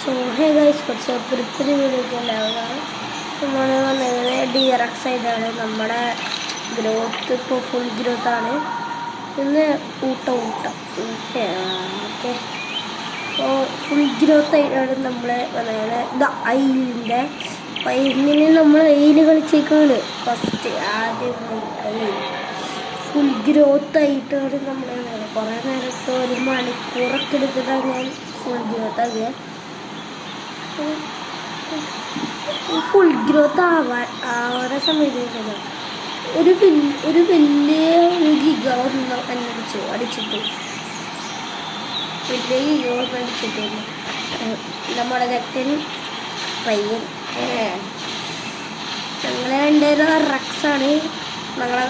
So hey guys, കുറച്ച് പുതിയ വീഡിയോയ്ക്ക് എല്ലാവരും നമ്മൾ വന്നത് DRX ആയിട്ടാണ്. നമ്മുടെ ഗ്രോത്ത് ഇപ്പോൾ ഫുൾ ഗ്രോത്താണ്. ഇന്ന് ഓക്കെ. അപ്പോൾ ഫുൾ ഗ്രോത്ത് ആയിട്ടാണ് നമ്മൾ വന്നത്. ഇത് അയിലിന് നമ്മൾ കളിച്ചേക്കാണ് ഫസ്റ്റ് ആദ്യം. ഫുൾ ഗ്രോത്ത് ആയിട്ടാണ് നമ്മൾ കുറേ നേരത്തെ 1 മണിക്കൂറൊക്കെ എടുത്തിട്ടാണ് ഞാൻ ഫുൾ ഗ്രോത്ത് ആക്കിയ. ഫുൾ ഗ്രോത്ത് ആവാൻ സമയത്ത് ഒരു വലിയ ഗിഗ അടിച്ചിട്ട് വലിയ ഗിഗ അടിച്ചിട്ട് നമ്മുടെ ചക്കൻ പയ്യൻ ഞങ്ങളെ രണ്ടേരും റക്സാണ്. ഞങ്ങളെ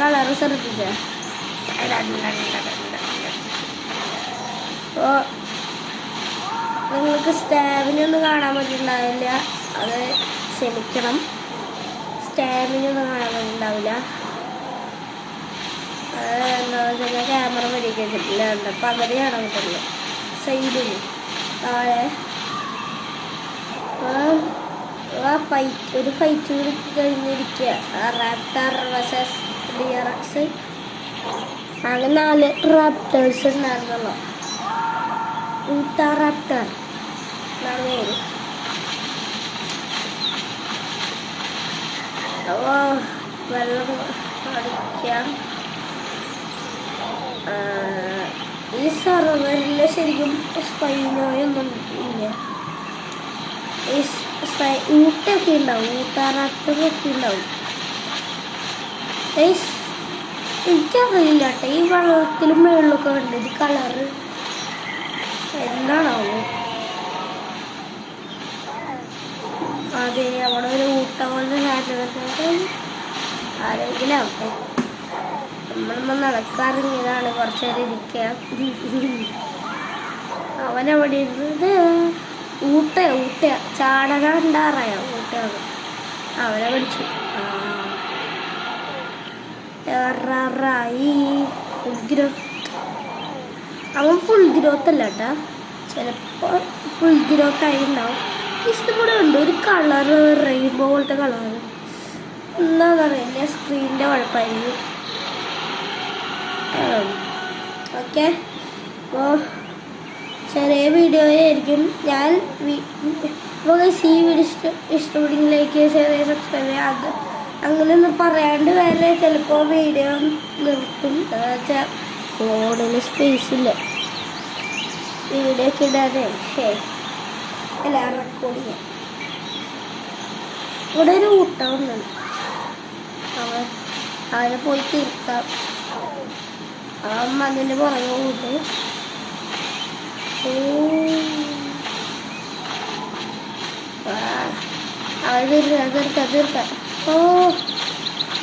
കളറ് ശ്രദ്ധിച്ചത് അപ്പോൾ നിങ്ങൾക്ക് സ്റ്റാമിനൊന്നും കാണാൻ പറ്റുന്നുണ്ടാവില്ല, അത് ക്ഷമിക്കണം. സ്റ്റാമിനൊന്നും കാണാൻ പറ്റുന്നുണ്ടാവില്ല. അത് എന്താണെന്ന് വെച്ചാൽ ക്യാമറ പരിഹരിച്ചിട്ടില്ല. പകുതി കാണാൻ പറ്റില്ല. സൈഡിൽ താഴെ ഒരു ഫൈറ്റ് കൂടി കഴിഞ്ഞിരിക്കുക. Raptor versus DRX. ആകെ 4 റാപ്റ്റേഴ്സ് ഉണ്ടായിരുന്നല്ലോ. റാപ്റ്റർ എന്നാണ് പേര്. അപ്പോൾ വെള്ളം അടിക്കാം. ഈ സർവറിൽ ശരിക്കും സ്പൈനോയൊന്നും ഇല്ല. ഊട്ടൊക്കെ ഉണ്ടാവും, റാപ്റ്ററൊക്കെ ഉണ്ടാവും. എനിക്കറിയില്ല കേട്ടോ, ഈ വെള്ളത്തിലും മേളിലൊക്കെ ഉണ്ട്. ഇത് കളറ് എന്താണാവോ? അതെ, അവിടെ ഒരു ഊട്ടം ആരെങ്കിലാവട്ടെ. നമ്മളിപ്പോൾ നടക്കാറിഞ്ഞതാണ്, കുറച്ച് നേരം ഇരിക്കുക. അവനവിടെ ഇരുന്നത് ഊട്ട ചാടക ഉണ്ടാറായ ഊട്ടയാണ്. അവനെ പിടിച്ചു. അവൻ ഫുൾ ഗ്രോത്ത് അല്ല കേട്ടാ, ചിലപ്പോൾ ഫുൾ ഗ്രോത്ത് ആയി ഉണ്ടാവും. ഇഷ്ടംകൂടെ ഉണ്ട് ഒരു കളറ്, റെയിൻബോ പോലത്തെ കളറ്. എന്താണെന്ന് അറിയില്ല, സ്ക്രീനിൻ്റെ കുഴപ്പമായിരിക്കും. ഓക്കെ, അപ്പോൾ ചെറിയ വീഡിയോ ആയിരിക്കും. ഞാൻ ഈ വീഡിയോ ഇഷ്ടപ്പെടുമെങ്കിലേക്ക് ചെറിയ സബ്സ്ക്രൈബ് ചെയ്യുക. അങ്ങനെയൊന്നും പറയാണ്ട് വേറെ ചിലപ്പോൾ വീഡിയോ നിർത്തും. വെച്ചാൽ ഫോണിന് സ്പേസ് ഇല്ല വീഡിയോ ഒക്കെ ഇടാതെ. എല്ലാം റെക്കോർഡ് ചെയ്യാം. ഇവിടെ ഒരു ഊട്ടമുണ്ട്, അവനെ പോയി തീർക്കാം. അതിൻ്റെ പുറകെ കൂട്ട് അവൻ തീർക്കാം. ഓ,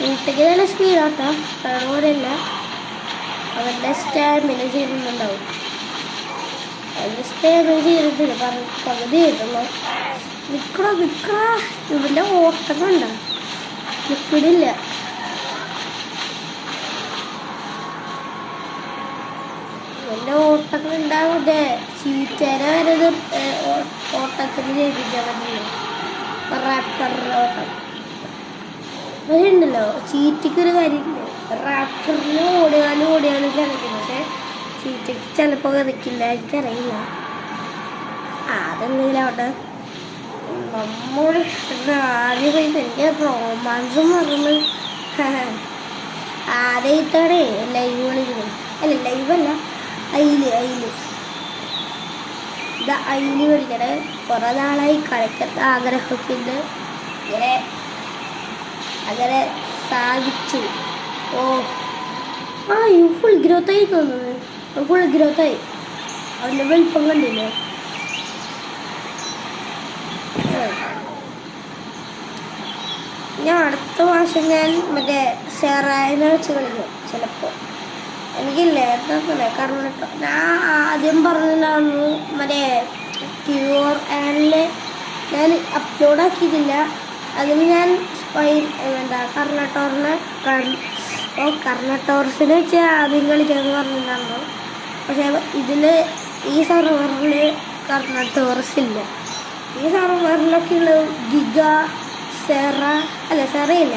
ഊട്ടയ്ക്ക് നല്ല സ്പീഡാട്ടോ, അതുപോലെയല്ല. അവരുടെ സ്റ്റാമിന ചെയ്യുന്നുണ്ടാവും. അതിൻ്റെ സ്റ്റാമിന ചെയ്തിട്ടില്ല, പകുതി ചെയ്തിട്ടുള്ളൂ. നിക്കടാ ഇവൻ്റെ ഓട്ടം കണ്ട നിൽക്കിടില്ല. ഇവൻ്റെ ഓട്ടങ്ങൾ ഉണ്ടാവില്ലേ, ചീറ്റേനെ വരെ ഓട്ടത്തിന് ചെയ്യിപ്പിക്കാൻ പറ്റില്ല. റാപ്റ്ററിൻ്റെ ഓട്ടം ഉണ്ടല്ലോ, ചീറ്റയ്ക്കൊരു കാര്യമില്ല. റാപ്റ്ററിന് ഓടിയാലും കിടക്കും, പക്ഷെ ചീറ്റയ്ക്ക് ചിലപ്പോൾ കിടക്കില്ല, എനിക്കറിയില്ല. അതെന്തെങ്കിലും അവിടെ നമ്മൾ ആദ്യം പോയി എനിക്ക് റൊമാൻസും പറഞ്ഞു. ആദ്യമായിട്ടാണ് ലൈവ് കളിക്കുന്നത്. അല്ല, ലൈവല്ല, അയില് ഇത് അയില് കളിക്കണേ. കുറേ നാളായി കളിക്കത്ത ആഗ്രഹമൊക്കെ ഉണ്ട്. അങ്ങനെ സാധിച്ചു. ഫുൾ ഗ്രോത്തായി തോന്നുന്നത്. ഫുൾ ഗ്രോത്തായി. അവൻ്റെ വലിപ്പം കണ്ടില്ലേ? ഞാൻ അടുത്ത മാസം ഞാൻ മറ്റേ സെറായിനെ വെച്ച് കളിക്കും ചിലപ്പോൾ. എനിക്കില്ലേ എന്താ കർണട്ടോ, ഞാൻ ആദ്യം പറഞ്ഞില്ലായിരുന്നു മറ്റേ പ്യൂർ ആനില് ഞാൻ അപ്ലോഡ് ആക്കിയിട്ടില്ല. അതിന് ഞാൻ കർണട്ടോർസിനെ വെച്ച് ആദ്യം കളിക്കാമെന്ന് പറഞ്ഞിട്ടുണ്ടായിരുന്നു. പക്ഷേ ഇതിൽ ഈ സർവറിൽ കർണാടോറസ് ഇല്ല. ഈ സർവറിലൊക്കെ ഉള്ള ഗിഗ, സെറ അല്ല സെറയില്ല,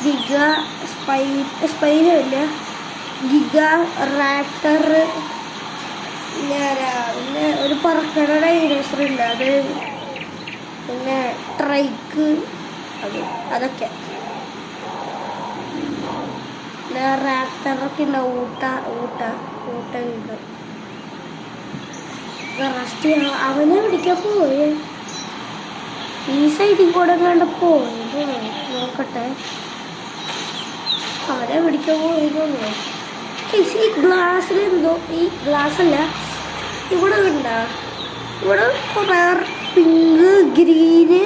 ഗിഗ, സ്പൈനും ഇല്ല, ഗിഗ, റാപ്റ്റർ, പിന്നെ ഒരു പറക്കണ ഡൈനോസർ ഉണ്ട്, അത് പിന്നെ ട്രൈക്ക്, അതൊക്കെ പിന്നെ റാപ്റ്ററൊക്കെ ഉണ്ടാവും. ഊട്ടുണ്ട് റസ്റ്റ്. അവനെ പിടിക്കാൻ പോയി ഈ സൈഡിൽ കൂടെ കണ്ട് പോയത് നോക്കട്ടെ. അവനെ പിടിക്കാൻ പോയിരുന്നു. ഈ ഗ്ലാസ്സിലെന്തോ, ഈ ഗ്ലാസ് അല്ല, ഇവിടെ കണ്ട, ഇവിടെ കുറെ പിങ്ക്, ഗ്രീന്